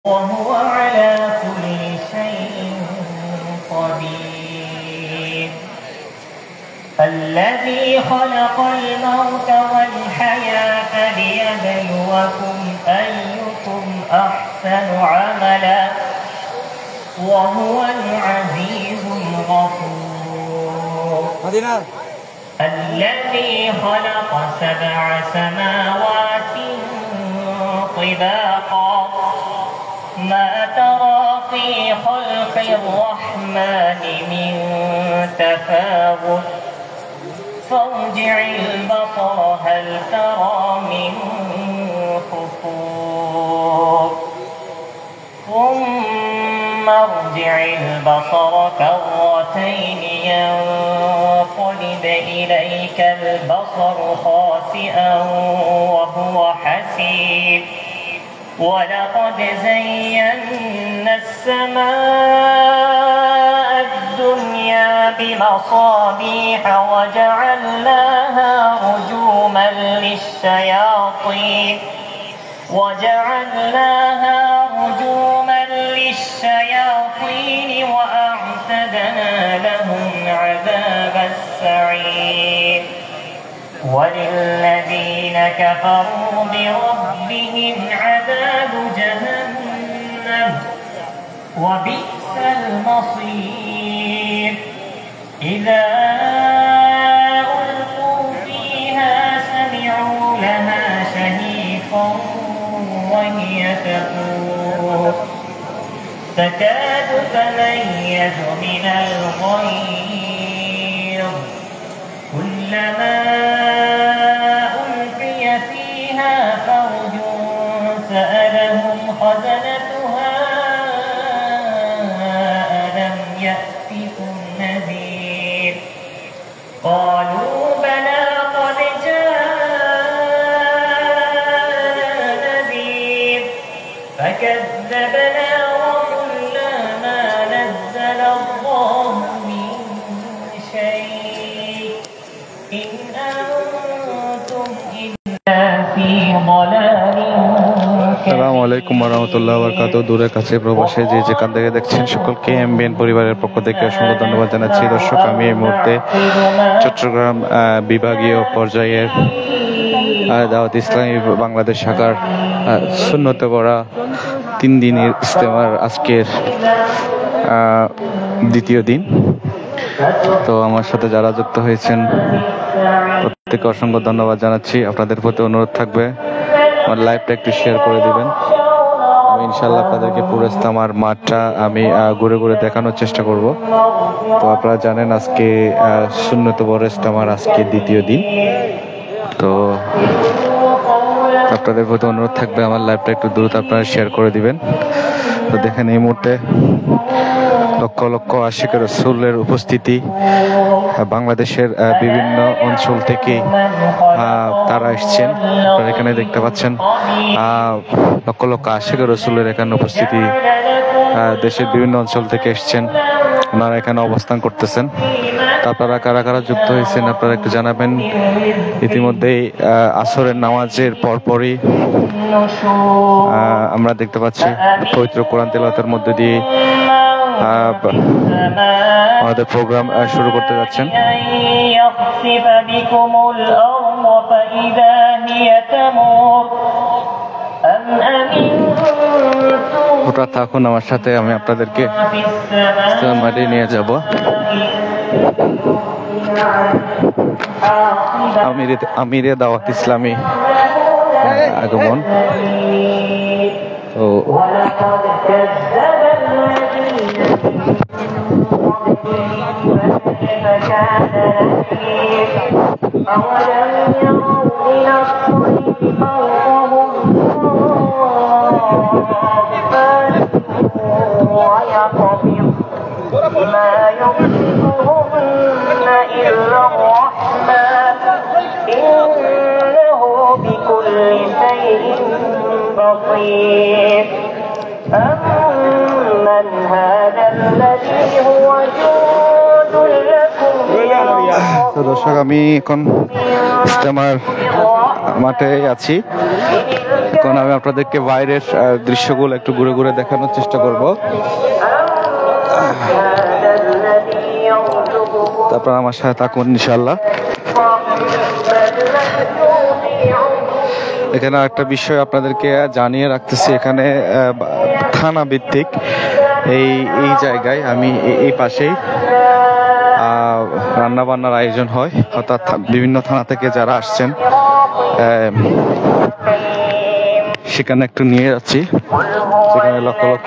وهو على كل شيء قدير. الذي خلق الموت والحياة ليبلوكم أيكم أحسن عملا وهو العزيز الغفور. الذي خلق 7 سماوات طباقا ما ترى في خلق الرحمن من تفاوت فارجع البصر هل ترى من فطور ثم ارجع البصر كرتين ينقلب إليك البصر خاسئا وهو حسير ولقد زينا السماء الدنيا بمصابيح وجعلناها رجوما للشياطين وأعتدنا لهم عذاب السعير. وللذين كفروا بربهم عذاب جهنم وبئس المصير. إذا ألقوا فيها سمعوا لها شهيقا وهي تفور تكاد تميز من الغيظ كلما ألقي فيها فوج سألهم خزنتها ألم يأتكم نذير قالوا بلى قد جاءنا نذير فكذبنا وقلنا ما نزل الله من شيء إن أنتم إلا في ضلال। আসসালামু আলাইকুম ওয়া বারাকাতুহু। দূরে কাছে প্রবাসে যে যেখান থেকে দেখছেন সকলকে এমবিএন পরিবারের পক্ষ থেকে অসংখ্য ধন্যবাদ জানাচ্ছি। দর্শক, আমি এই মুহূর্তে চট্টগ্রাম বিভাগীয় পর্যায়ের দাওয়াত ইসলামী বাংলাদেশ শাখার সুন্নতে পড়া 3 দিনের ইজতেমার আজকের দ্বিতীয় দিন। তো আমার সাথে যারা যুক্ত হয়েছেন প্রত্যেককে অসংখ্য ধন্যবাদ জানাচ্ছি। আপনাদের প্রতি অনুরোধ থাকবে আমার লাইভটা একটু শেয়ার করে দিবেন। আমি ইনশাল্লাহ আপনাদেরকে পুরো ইজতেমার মাঠটা আমি ঘুরে ঘুরে দেখানোর চেষ্টা করব। তো আপনারা জানেন আজকে সুন্নতে পড়া ইজতেমার আজকে দ্বিতীয় দিন। তো আপনাদের প্রতি অনুরোধ থাকবে আমার লাইভটা একটু দ্রুত আপনারা শেয়ার করে দিবেন। তো দেখেন এই মুহূর্তে লক্ষ লক্ষ আশিক রাসূলের উপস্থিতি বাংলাদেশের বিভিন্ন অঞ্চল থেকে তারা এসছেন। আপনারা এখানে দেখতে পাচ্ছেন লক্ষ লক্ষ আশিক রাসূলের এখানে উপস্থিতি দেশের বিভিন্ন অঞ্চল থেকে এসছেন। ওনারা এখানে অবস্থান করতেছেন। আপনারা কারা কারা যুক্ত হয়েছেন আপনারা একটু জানাবেন। ইতিমধ্যেই আসরের নামাজের পরপরই আমরা দেখতে পাচ্ছি পবিত্র কোরআন তেলাওয়াতের মধ্যে দিয়ে আমাদের প্রোগ্রাম শুরু করতে যাচ্ছেন। ওটা থাকুন আমার সাথে, আমি আপনাদেরকে মাঠে নিয়ে যাব। আমিরে দাওয়াত ইসলামী আগমন। তো ما يمسكهن إلا الرحمن إنه بكل شيء بصير أمن هذا الذي هو جند لكم তো দর্শক, আমি এখন ইজতেমার মাঠেই আছি। এখন আমি আপনাদেরকে বাইরের দৃশ্যগুলো একটু ঘুরে ঘুরে দেখানোর চেষ্টা করব। তারপর আমার সাথে থাকুন ইনশাআল্লাহ। এখানে একটা বিষয় আপনাদেরকে জানিয়ে রাখতেছি, এখানে থানা ভিত্তিক এই জায়গায় আমি এই পাশেই রান্না বান্নার আয়োজন হয়, অর্থাৎ বিভিন্ন থানা থেকে যারা আসছেন সেখানে একটু নিয়ে যাচ্ছি। সেখানে লক্ষ লক্ষ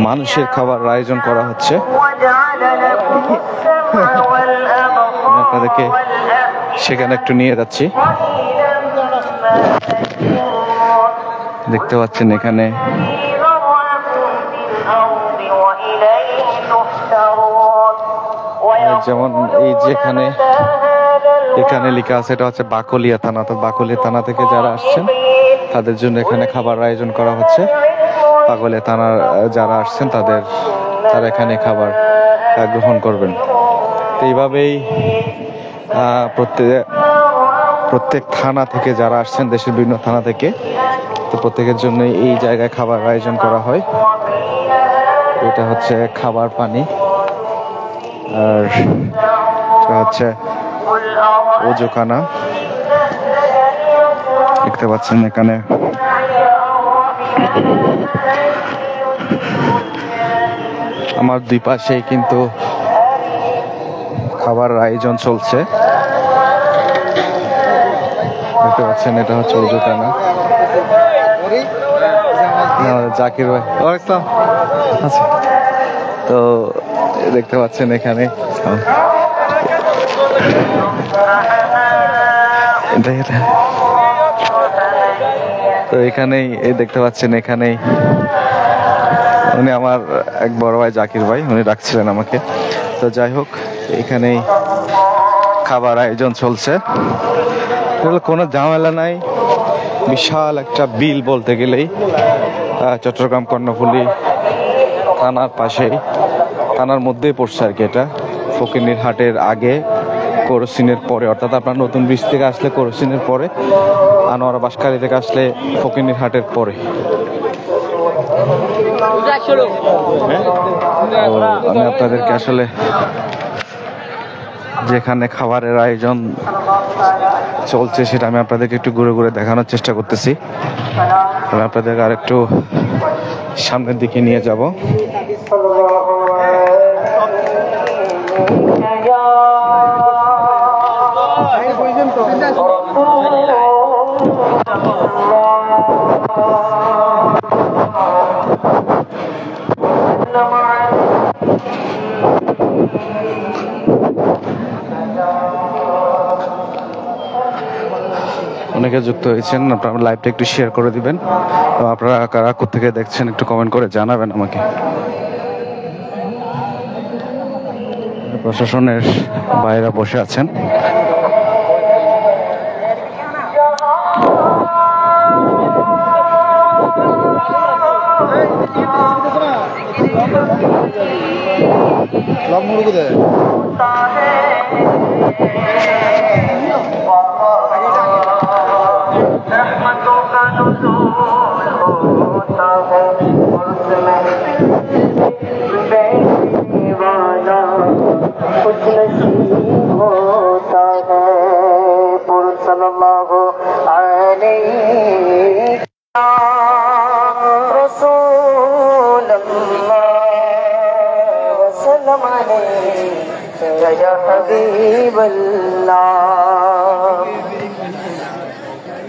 মানুষের খাবার আয়োজন করা হচ্ছে। আপনাদেরকে সেখানে একটু নিয়ে যাচ্ছি। দেখতে পাচ্ছেন এখানে যেমন এই যে এখানে লেখা আছে, এটা হচ্ছে বাকলিয়া থানা। তো বাকলিয়া থানা থেকে যারা আসছেন তাদের জন্য এখানে খাবার আয়োজন করা হচ্ছে। বাকলিয়া থানার যারা আসছেন তারা এখানে খাবার গ্রহণ করবেন। তো এইভাবেই প্রত্যেক থানা থেকে যারা আসছেন, দেশের বিভিন্ন থানা থেকে, তো প্রত্যেকের জন্য এই জায়গায় খাবার আয়োজন করা হয়। এটা হচ্ছে খাবার পানি, আর এটা হচ্ছে ওজোখানা। দেখতে পাচ্ছেন এখানে আমার দুই পাশেই কিন্তু খাবার আয়োজন চলছে। দেখতে পাচ্ছেন এটা হচ্ছে ওজোখানা। জাকির ভাই, আচ্ছা, তো দেখতে পাচ্ছেন এখানে তো এখানেই দেখতে পাচ্ছেন এখানেই উনি আমার এক বড় ভাই জাকির ভাই, উনি ডাকছিলেন আমাকে। তো যাই হোক, এখানেই খাবার আয়োজন চলছে। কোনো ঝামেলা নাই, বিশাল একটা বিল বলতে গেলেই চট্টগ্রাম কর্ণফুলী থানার পাশেই, থানার মধ্যেই পড়ছে আর কি। এটা ফকিরনির হাটের আগে, করসিনের পরে, অর্থাৎ আপনার নতুন ব্রিজ থেকে আসলে করসিনের পরে, আনোয়ারা বাসকালী থেকে আসলে ফকিরনির হাটের পরে। আমি আপনাদেরকে আসলে যেখানে খাবারের আয়োজন চলছে সেটা আমি আপনাদেরকে একটু ঘুরে ঘুরে দেখানোর চেষ্টা করতেছি। আমি আপনাদেরকে আর একটু সামনের দিকে নিয়ে যাব। অনেকে যুক্ত হয়েছেন, আপনারা লাইভটা একটু শেয়ার করে দিবেন। আপনারা কারা কোথেকে দেখছেন একটু কমেন্ট করে জানাবেন আমাকে। প্রশাসনের বাইরে বসে আছেন।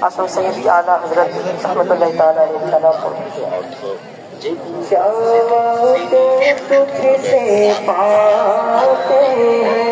आसम सैयदी आला हजरत रहमतुल्लाहि ताला अलैहि सलाम तुझसे पाते हैं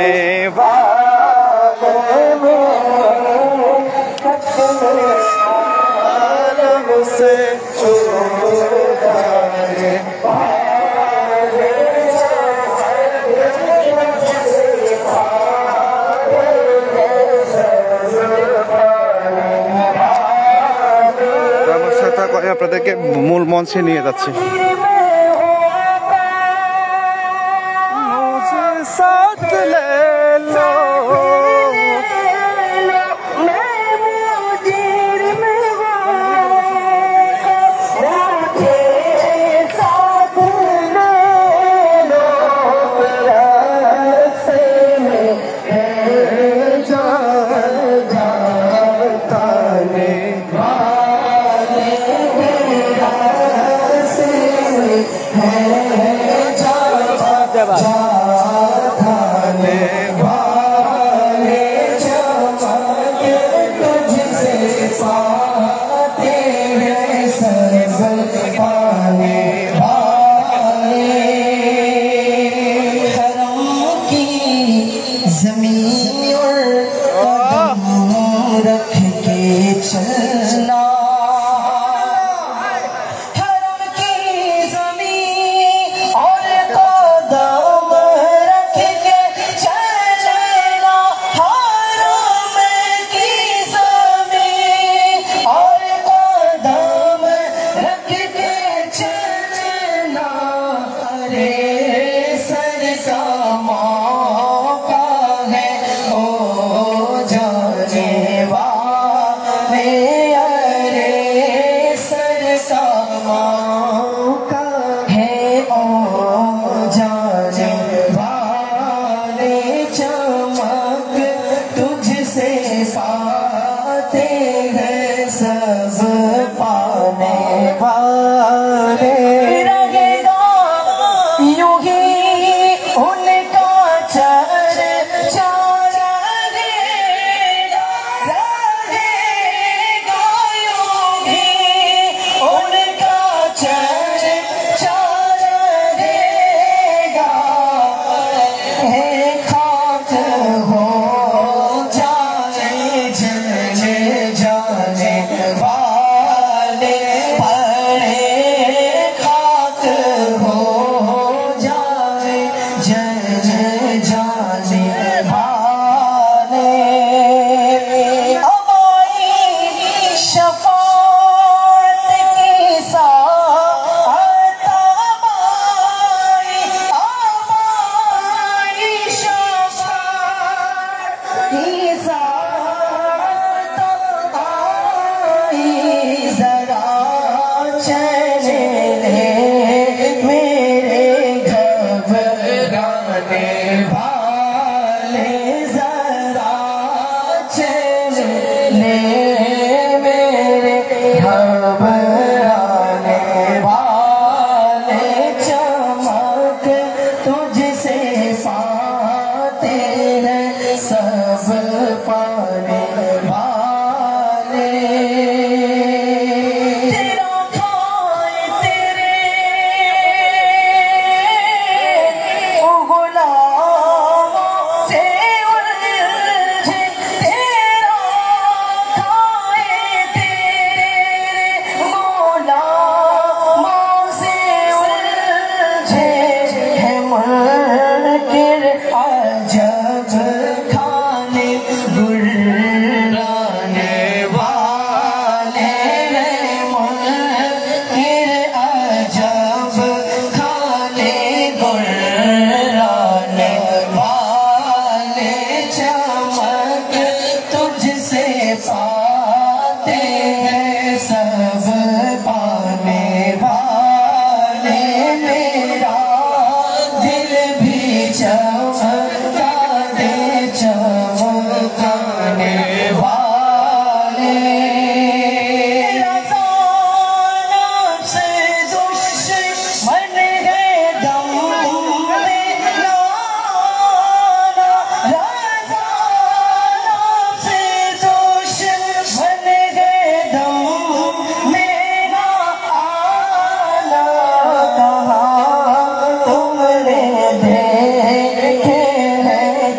पाने वाले से আপনাদেরকে মূল মঞ্চে নিয়ে যাচ্ছি।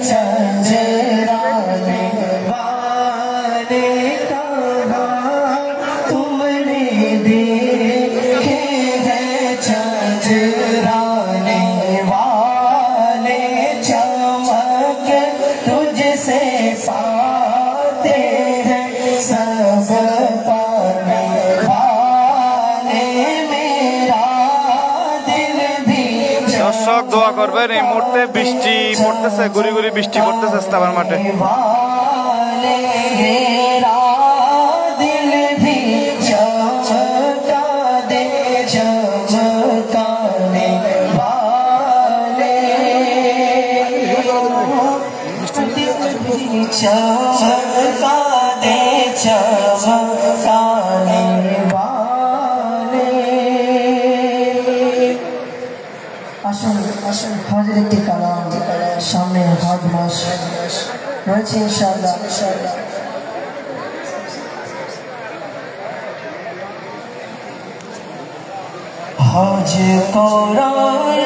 चंचराने वाले कहाँ तुमने देखे हैं चंचराने वाले चमक तुझसे पाते हैं सब पाने वाले मेरा दिल भी দর্শক দোয়া করবেন এই মুহূর্তে বৃষ্টি পড়তেছে গুড়ি গুড়ি বৃষ্টি পড়তেছে ইস্তাবার মাঠে वाले मेरा दिल भी चमका दे चमकाने वाले चमका दे चमकाने वाले আসুন আসুন হজের একটি কালাম সামনে হজ মাস রয়েছে ইনশাআল্লাহ হজ করার